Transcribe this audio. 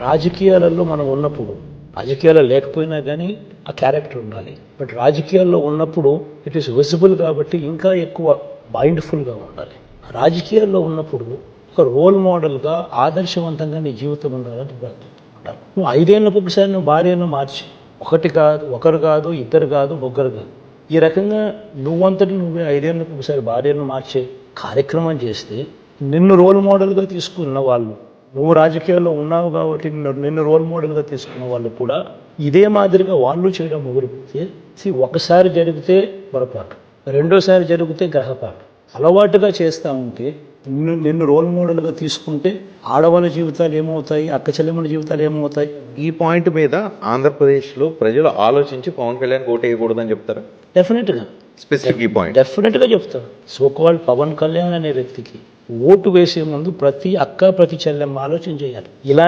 రాజకీయాలలో మనం ఉన్నప్పుడు, రాజకీయాలు లేకపోయినా కానీ ఆ క్యారెక్టర్ ఉండాలి. బట్ రాజకీయాల్లో ఉన్నప్పుడు ఇట్ ఈస్ విజిబుల్ కాబట్టి ఇంకా ఎక్కువ మైండ్ఫుల్గా ఉండాలి. రాజకీయాల్లో ఉన్నప్పుడు ఒక రోల్ మోడల్గా ఆదర్శవంతంగా నీ జీవితం ఉండాలని ఉండాలి. నువ్వు 5 ఏళ్ళకు ఒకసారి నువ్వు భార్యను మార్చి, ఒకరు కాదు, ఇద్దరు కాదు, ముగ్గురు కాదు, ఈ రకంగా నువ్వంతటి నువ్వే 5 ఏళ్ళకు ఒకసారి భార్యను మార్చే కార్యక్రమం చేస్తే నిన్ను రోల్ మోడల్గా తీసుకున్న వాళ్ళు, నువ్వు రాజకీయాల్లో ఉన్నావు కాబట్టి నిన్ను రోల్ మోడల్గా తీసుకున్న వాళ్ళు కూడా ఇదే మాదిరిగా వాళ్ళు చేయడం మొదలుపెడితే ఒకసారి జరిగితే పొరపాటు, రెండోసారి జరిగితే గ్రహపాటు, అలవాటుగా చేస్తూ ఉంటే నిన్ను రోల్ మోడల్గా తీసుకుంటే ఆడవాళ్ళ జీవితాలు ఏమవుతాయి, అక్క చెల్లెమ్మల జీవితాలు ఏమవుతాయి. ఈ పాయింట్ మీద ఆంధ్రప్రదేశ్లో ప్రజలు ఆలోచించి పవన్ కళ్యాణ్ ఓటు వేయకూడదని చెప్తారా? డెఫినెట్గా స్పెసిఫిక్ ఈ పాయింట్ డెఫినెట్గా చెప్తాను. సోకాల్డ్ పవన్ కళ్యాణ్ అనే వ్యక్తికి ఓటు వేసే ముందు ప్రతి అక్క ప్రతి చెల్లెమ్మ ఆలోచన చేయాలి. ఇలా